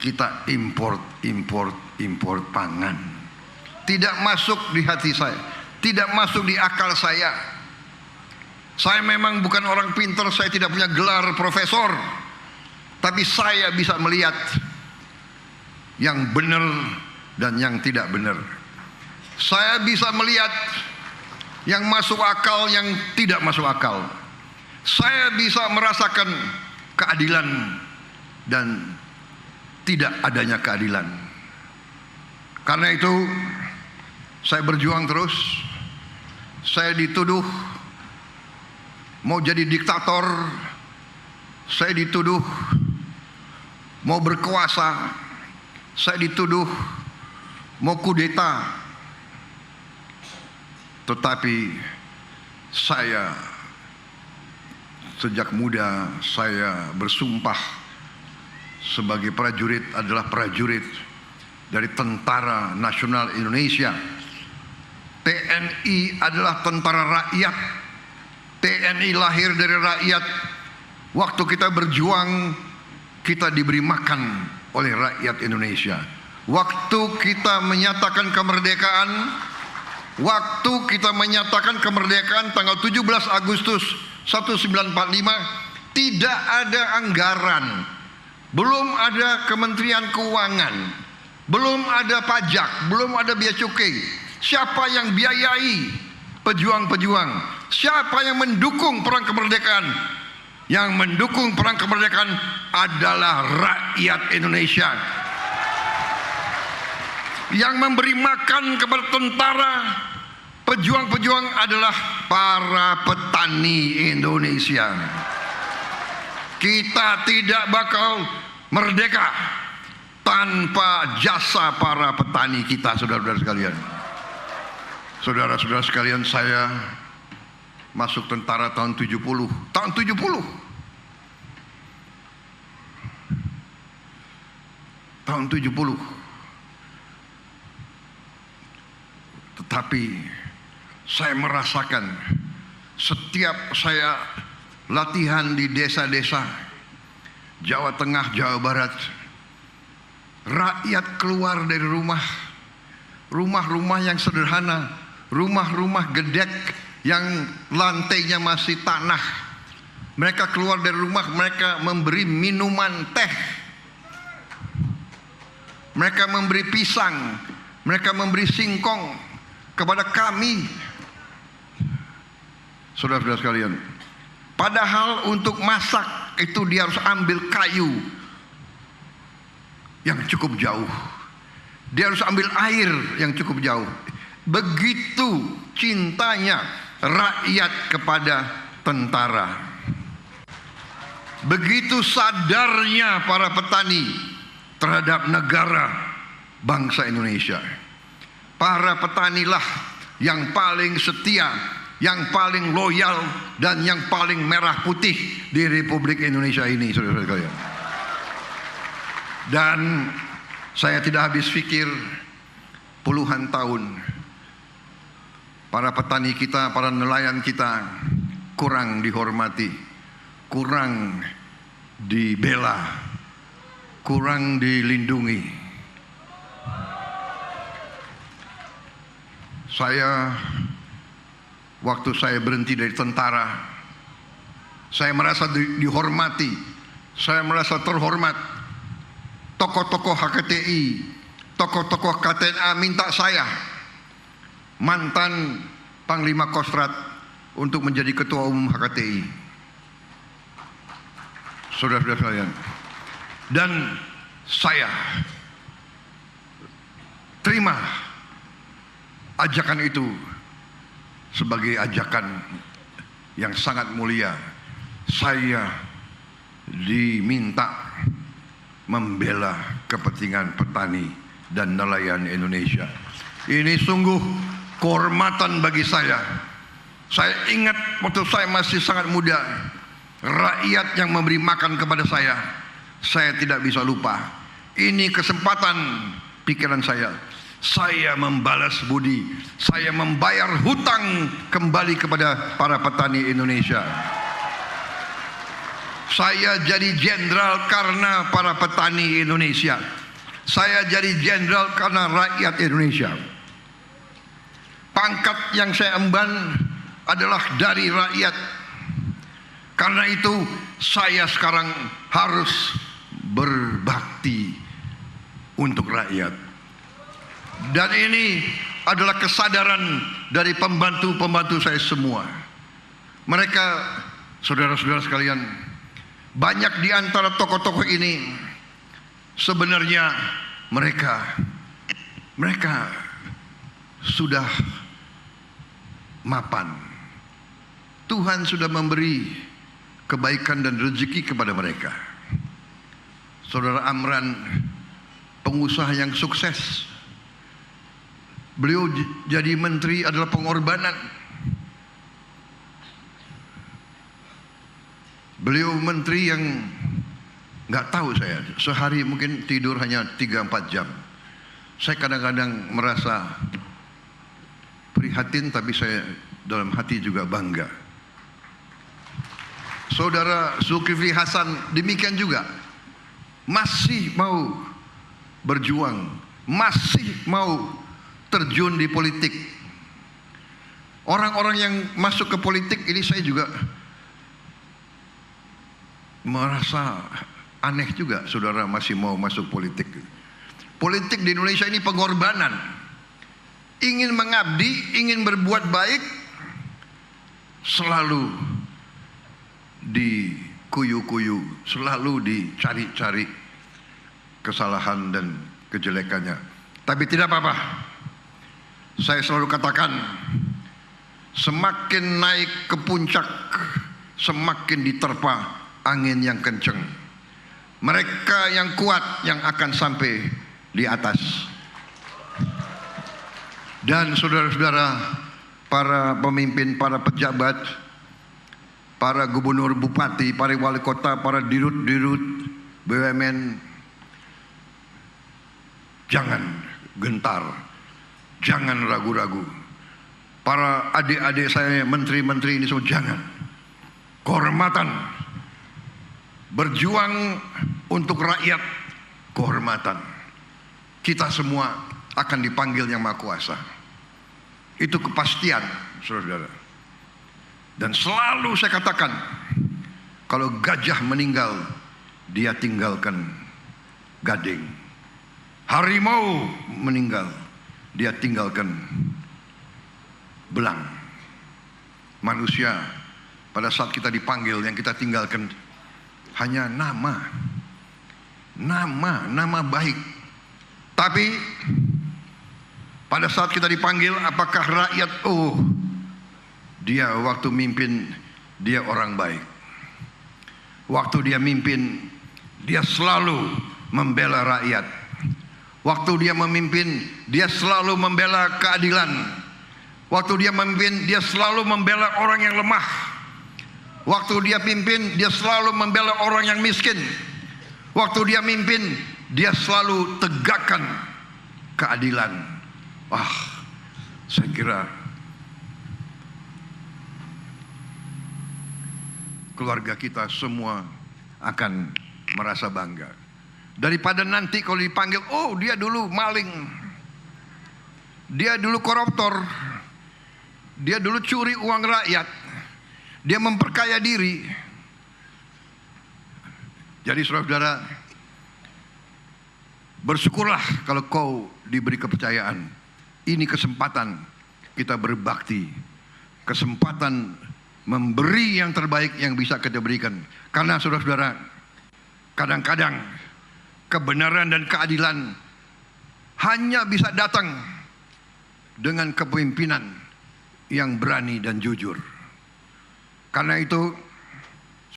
kita import pangan. Tidak masuk di hati saya, tidak masuk di akal saya. Saya memang bukan orang pintar, saya tidak punya gelar profesor, tapi saya bisa melihat yang benar dan yang tidak benar. Saya bisa melihat yang masuk akal, yang tidak masuk akal. Saya bisa merasakan keadilan dan tidak adanya keadilan. Karena itu saya berjuang terus. Saya dituduh mau jadi diktator, saya dituduh mau berkuasa, saya dituduh mau kudeta. Tetapi saya sejak muda saya bersumpah sebagai prajurit adalah prajurit dari Tentara Nasional Indonesia. TNI adalah tentara rakyat. TNI lahir dari rakyat. Waktu kita berjuang, kita diberi makan oleh rakyat Indonesia. Waktu kita menyatakan kemerdekaan tanggal 17 Agustus 1945, tidak ada anggaran, belum ada Kementerian Keuangan, belum ada pajak, belum ada bea cukai. Siapa yang biayai pejuang-pejuang? Siapa yang mendukung perang kemerdekaan? Yang mendukung perang kemerdekaan adalah rakyat Indonesia. Yang memberi makan kepada tentara, pejuang-pejuang adalah para petani Indonesia. Kita tidak bakal merdeka tanpa jasa para petani kita, saudara-saudara sekalian. Saudara-saudara sekalian, saya masuk tentara tahun 70. Tahun 70. Tahun 70. Tetapi saya merasakan setiap saya latihan di desa-desa Jawa Tengah, Jawa Barat, rakyat keluar dari rumah-rumah yang sederhana, rumah-rumah gedek yang lantainya masih tanah. Mereka keluar dari rumah, mereka memberi minuman teh, mereka memberi pisang, mereka memberi singkong kepada kami, saudara-saudara sekalian. Padahal untuk masak itu dia harus ambil kayu yang cukup jauh, dia harus ambil air yang cukup jauh. Begitu cintanya rakyat kepada tentara, begitu sadarnya para petani terhadap negara bangsa Indonesia. Para petanilah yang paling setia, yang paling loyal, dan yang paling merah putih di Republik Indonesia ini, saudara-saudara sekalian. Dan saya tidak habis pikir, puluhan tahun para petani kita, para nelayan kita kurang dihormati, kurang dibela, kurang dilindungi. Waktu saya berhenti dari tentara, saya merasa dihormati, saya merasa terhormat. Tokoh-tokoh HKTI, tokoh-tokoh KTNA minta saya, mantan Panglima Kostrat, untuk menjadi ketua umum HKTI. Saudara-saudara sekalian, dan saya terima ajakan itu sebagai ajakan yang sangat mulia. Saya diminta membela kepentingan petani dan nelayan Indonesia. Ini sungguh kehormatan bagi saya. Saya ingat waktu saya masih sangat muda, rakyat yang memberi makan kepada saya tidak bisa lupa. Ini kesempatan pikiran saya. Saya membalas budi, saya membayar hutang kembali kepada para petani Indonesia. Saya jadi jenderal karena para petani Indonesia. Saya jadi jenderal karena rakyat Indonesia. Pangkat yang saya emban adalah dari rakyat. Karena itu saya sekarang harus berbakti untuk rakyat. Dan ini adalah kesadaran dari pembantu-pembantu saya semua. Mereka, saudara-saudara sekalian, banyak di antara tokoh-tokoh ini sebenarnya mereka sudah mapan. Tuhan sudah memberi kebaikan dan rezeki kepada mereka. Saudara Amran, pengusaha yang sukses. Beliau jadi menteri adalah pengorbanan. Beliau menteri yang nggak tahu saya, sehari mungkin tidur hanya 3-4 jam. Saya kadang-kadang merasa prihatin, tapi saya dalam hati juga bangga. Saudara Zulkifli Hasan demikian juga, masih mau berjuang, masih mau terjun di politik. Orang-orang yang masuk ke politik ini saya juga merasa aneh juga, saudara masih mau masuk politik. Politik di Indonesia ini pengorbanan. Ingin mengabdi, ingin berbuat baik, selalu dikuyu-kuyu, selalu dicari-cari kesalahan dan kejelekannya. Tapi tidak apa-apa. Saya selalu katakan, semakin naik ke puncak, semakin diterpa angin yang kencang. Mereka yang kuat yang akan sampai di atas. Dan saudara-saudara, para pemimpin, para pejabat, para gubernur, bupati, para wali kota, para dirut-dirut BUMN, jangan gentar, jangan ragu-ragu. Para adik-adik saya, menteri-menteri ini semua, jangan. Kehormatan, berjuang untuk rakyat, kehormatan. Kita semua akan dipanggil Yang Maha Kuasa. Itu kepastian, saudara-saudara. Dan selalu saya katakan, kalau gajah meninggal, dia tinggalkan gading. Harimau meninggal, dia tinggalkan belang. Manusia, pada saat kita dipanggil, yang kita tinggalkan hanya nama baik. Tapi pada saat kita dipanggil, apakah rakyat, oh dia waktu mimpin, dia orang baik. Waktu dia mimpin, dia selalu membela rakyat. Waktu dia memimpin, dia selalu membela keadilan. Waktu dia memimpin, dia selalu membela orang yang lemah. Waktu dia pimpin, dia selalu membela orang yang miskin. Waktu dia mimpin, dia selalu tegakkan keadilan. Wah, saya kira keluarga kita semua akan merasa bangga. Daripada nanti kalau dipanggil, oh dia dulu maling, dia dulu koruptor, dia dulu curi uang rakyat, dia memperkaya diri. Jadi saudara-saudara, bersyukurlah kalau kau diberi kepercayaan. Ini kesempatan kita berbakti, kesempatan memberi yang terbaik yang bisa kita berikan. Karena saudara-saudara, kadang-kadang kebenaran dan keadilan hanya bisa datang dengan kepemimpinan yang berani dan jujur. Karena itu